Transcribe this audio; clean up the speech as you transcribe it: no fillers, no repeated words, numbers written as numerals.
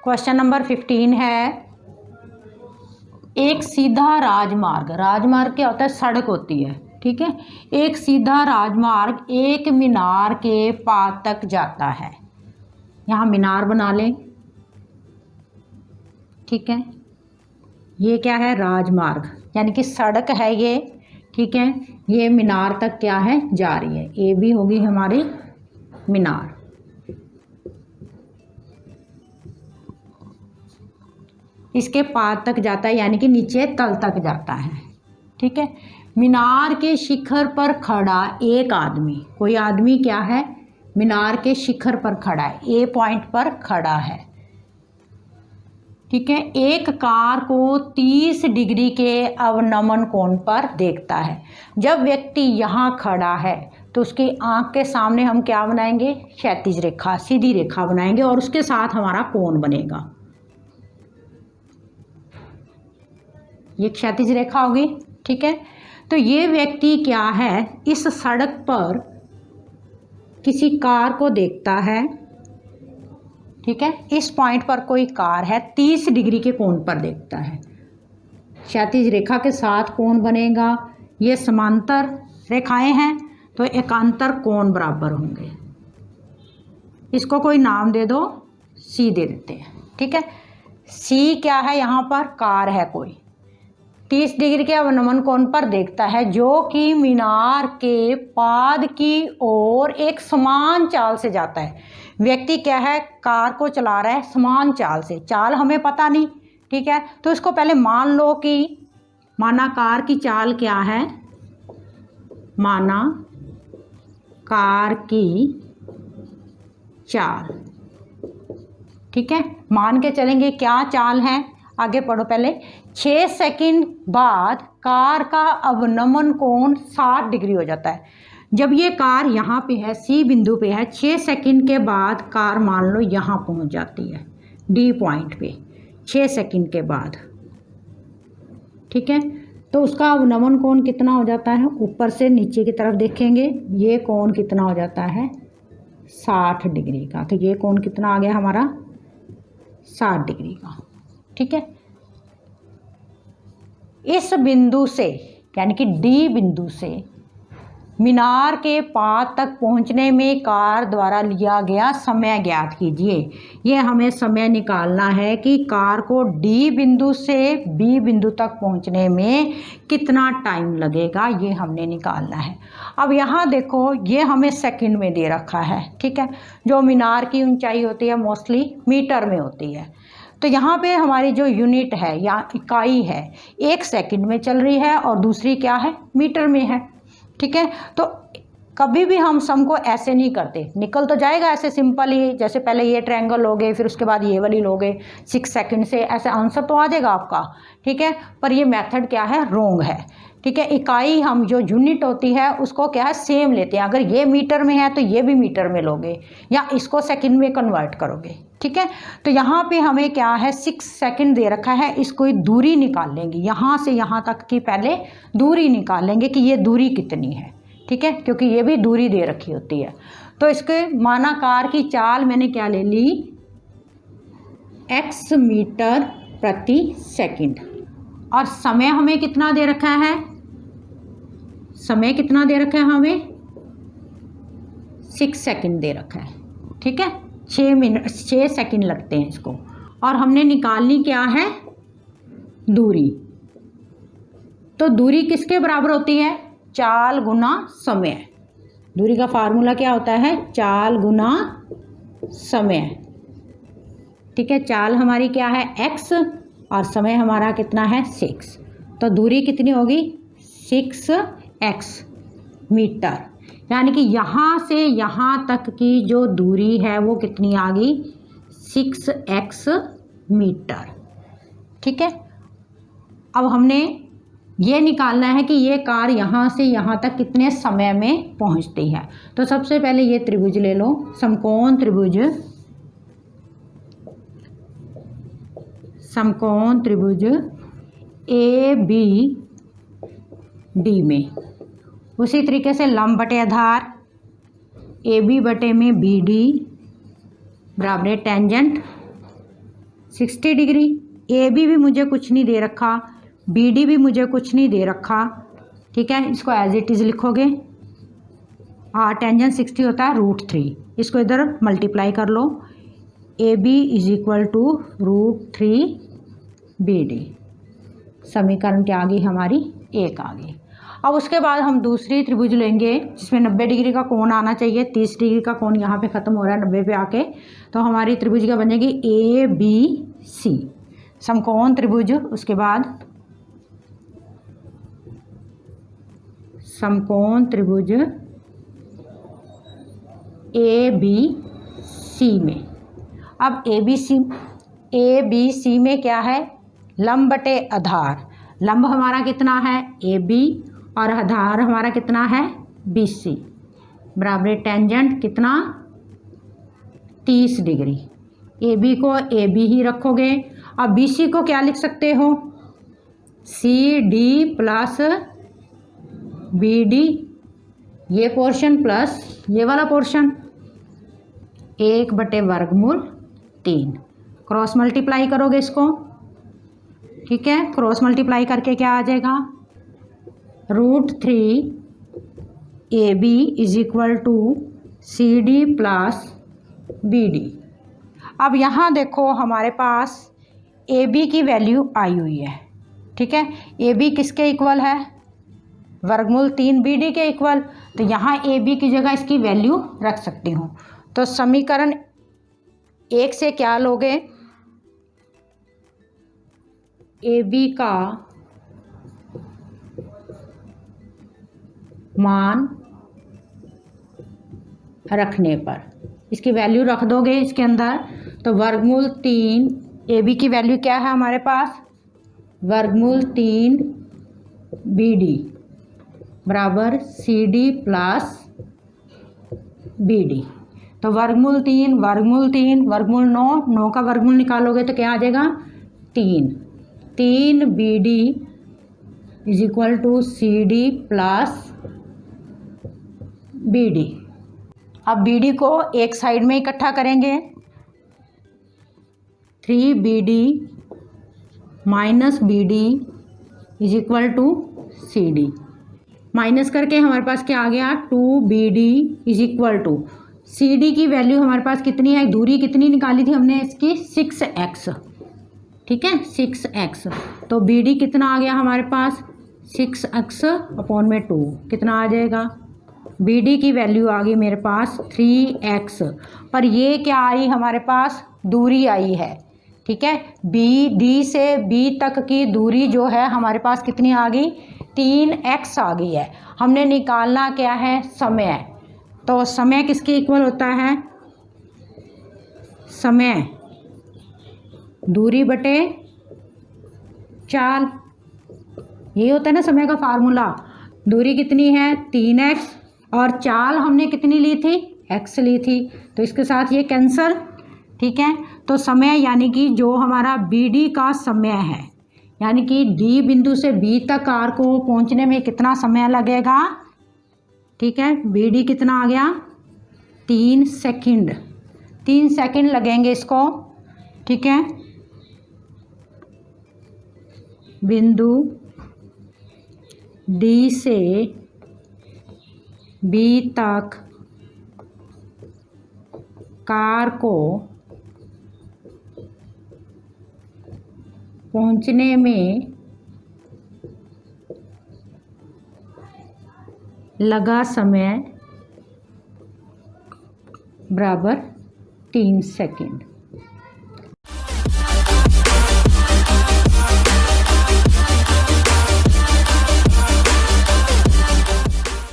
Question number 15 है, एक सीधा राजमार्ग, राजमार्ग क्या होता है, सड़क होती है, ठीक है। एक सीधा राजमार्ग एक मीनार के पार तक जाता है। यहाँ मीनार बना लें, ठीक है। ये क्या है, राजमार्ग, यानी कि सड़क है ये, ठीक है। ये मीनार तक क्या है, जा रही है। ए भी होगी हमारी मीनार। इसके पार तक जाता है, यानी कि नीचे तल तक जाता है, ठीक है। मीनार के शिखर पर खड़ा एक आदमी, कोई आदमी क्या है, मीनार के शिखर पर खड़ा है, ए पॉइंट पर खड़ा है, ठीक है। एक कार को 30 डिग्री के अवनमन कोण पर देखता है। जब व्यक्ति यहाँ खड़ा है तो उसकी आंख के सामने हम क्या बनाएंगे, क्षैतिज रेखा, सीधी रेखा बनाएंगे और उसके साथ हमारा कोण बनेगा। ये क्षैतिज रेखा होगी, ठीक है। तो ये व्यक्ति क्या है, इस सड़क पर किसी कार को देखता है, ठीक है। इस पॉइंट पर कोई कार है, 30 डिग्री के कोण पर देखता है। क्षैतिज रेखा के साथ कोण बनेगा। ये समांतर रेखाएं हैं तो एकांतर कोण बराबर होंगे। इसको कोई नाम दे दो, सी दे देते हैं, ठीक है। सी क्या है, यहाँ पर कार है कोई, 30 डिग्री के अवनमन कोण पर देखता है, जो कि मीनार के पाद की ओर एक समान चाल से जाता है। व्यक्ति क्या है, कार को चला रहा है समान चाल से, चाल हमें पता नहीं, ठीक है। तो इसको पहले मान लो कि माना कार की चाल क्या है, माना कार की चाल, ठीक है। मान के चलेंगे क्या चाल है, आगे पढ़ो पहले। 6 सेकंड बाद कार का अवनमन कोण 60 डिग्री हो जाता है। जब ये कार यहाँ पे है, सी बिंदु पे है, 6 सेकंड के बाद कार मान लो यहाँ पहुँच जाती है डी पॉइंट पे, 6 सेकंड के बाद, ठीक है। तो उसका अवनमन कोण कितना हो जाता है, ऊपर से नीचे की तरफ देखेंगे, ये कोण कितना हो जाता है, 60 डिग्री का। तो ये कोण कितना आ गया हमारा, 60 डिग्री का, ठीक है। इस बिंदु से यानी कि डी बिंदु से मीनार के पार तक पहुंचने में कार द्वारा लिया गया समय ज्ञात कीजिए। ये हमें समय निकालना है कि कार को डी बिंदु से बी बिंदु तक पहुंचने में कितना टाइम लगेगा, ये हमने निकालना है। अब यहाँ देखो, ये हमें सेकंड में दे रखा है, ठीक है। जो मीनार की ऊंचाई होती है मोस्टली मीटर में होती है। तो यहाँ पे हमारी जो यूनिट है या इकाई है, 1 सेकंड में चल रही है और दूसरी क्या है, मीटर में है, ठीक है। तो कभी भी हम सम को ऐसे नहीं करते, निकल तो जाएगा ऐसे सिंपल ही, जैसे पहले ये ट्रायंगल लोगे फिर उसके बाद ये वाली लोगे, 6 सेकंड से ऐसे आंसर तो आ जाएगा आपका, ठीक है। पर ये मेथड क्या है, रॉन्ग है, ठीक है। इकाई हम जो यूनिट होती है उसको क्या है, सेम लेते हैं। अगर ये मीटर में है तो ये भी मीटर में लोगे या इसको सेकंड में कन्वर्ट करोगे, ठीक है। तो यहाँ पे हमें क्या है, 6 सेकंड दे रखा है, इसको दूरी निकाल लेंगे, यहाँ से यहाँ तक की पहले दूरी निकाल लेंगे कि ये दूरी कितनी है, ठीक है, क्योंकि ये भी दूरी दे रखी होती है। तो इसके माना कार की चाल मैंने क्या ले ली, x मीटर प्रति सेकंड, और समय हमें कितना दे रखा है, समय कितना दे रखा है हमें, 6 सेकंड दे रखा है, ठीक है। 6 सेकंड लगते हैं इसको, और हमने निकालनी क्या है, दूरी। तो दूरी किसके बराबर होती है, चाल गुना समय। दूरी का फार्मूला क्या होता है, चाल गुना समय, ठीक है। चाल हमारी क्या है, x, और समय हमारा कितना है, 6। तो दूरी कितनी होगी, 6x मीटर, यानी कि यहाँ से यहाँ तक की जो दूरी है वो कितनी आ गई, 6x मीटर, ठीक है। अब हमने ये निकालना है कि ये कार यहाँ से यहाँ तक कितने समय में पहुँचती है। तो सबसे पहले ये त्रिभुज ले लो, समकोण त्रिभुज, समकोण त्रिभुज ए बी डी में, उसी तरीके से लंब बटे आधार ए बी बटे में बी डी बराबर टेंजेंट 60 डिग्री। ए बी भी मुझे कुछ नहीं दे रखा, बी डी भी मुझे कुछ नहीं दे रखा, ठीक है। इसको एज इट इज़ लिखोगे, टेंजेंट 60 होता है √3, इसको इधर मल्टीप्लाई कर लो, A B is equal to √3 B D. समीकरण क्या आ गई हमारी? 1 आ गई। अब उसके बाद हम दूसरी त्रिभुज लेंगे जिसमें 90 डिग्री का कोण आना चाहिए। 30 डिग्री का कोण यहाँ पे ख़त्म हो रहा है 90 पे आके, तो हमारी त्रिभुज क्या बनेगी? ए बी सी, समकोण त्रिभुज। उसके बाद समकोण त्रिभुज ए बी सी में, अब ए बी सी में क्या है? लंब बटे आधार। लंब हमारा कितना है? ए बी, और आधार हमारा कितना है? बी सी, बराबर टेंजेंट कितना? 30 डिग्री। ए बी को ए बी ही रखोगे। अब बी सी को क्या लिख सकते हो? C D plus B D, ये पोर्शन प्लस ये वाला पोर्शन, 1/√3। क्रॉस मल्टीप्लाई करोगे इसको, ठीक है। क्रॉस मल्टीप्लाई करके क्या आ जाएगा? √3 A B is equal to C D plus B D. अब यहाँ देखो हमारे पास ए बी की वैल्यू आई हुई है, ठीक है। ए बी किसके इक्वल है? √3 बी डी के इक्वल। तो यहाँ ए बी की जगह इसकी वैल्यू रख सकती हूँ। तो समीकरण 1 से क्या लोगे? ए बी का मान रखने पर इसकी वैल्यू रख दोगे इसके अंदर, तो √3 ए बी की वैल्यू क्या है हमारे पास? √3 बी डी बराबर C D plus B D. तो √3 9 का वर्गमूल निकालोगे तो क्या आ जाएगा? 3 B D is equal to C D plus B D. अब बी डी को एक साइड में इकट्ठा करेंगे, 3 B D minus B D is equal to C D. Minus करके हमारे पास क्या आ गया? 2 B D is equal to C D की वैल्यू हमारे पास कितनी है? दूरी कितनी निकाली थी हमने इसकी? 6x, ठीक है, 6x। तो बी डी कितना आ गया हमारे पास? 6x/2 कितना आ जाएगा? बी डी की वैल्यू आ गई मेरे पास 3x। पर ये क्या आई हमारे पास? दूरी आई है, ठीक है। बी डी से बी तक की दूरी जो है हमारे पास कितनी आ गई? 3x आ गई है। हमने निकालना क्या है? समय। तो समय किसके इक्वल होता है? समय दूरी बटे चाल, ये होता है ना समय का फार्मूला। दूरी कितनी है? 3x, और चाल हमने कितनी ली थी? x ली थी, तो इसके साथ ये कैंसल, ठीक है। तो समय यानी कि जो हमारा बी डी का समय है, यानी कि डी बिंदु से बी तक कार को पहुंचने में कितना समय लगेगा, ठीक है। बी डी कितना आ गया? 3 सेकंड। 3 सेकंड लगेंगे इसको, ठीक है। बिंदु डी से बी तक कार को पहुंचने में लगा समय बराबर 3 सेकंड।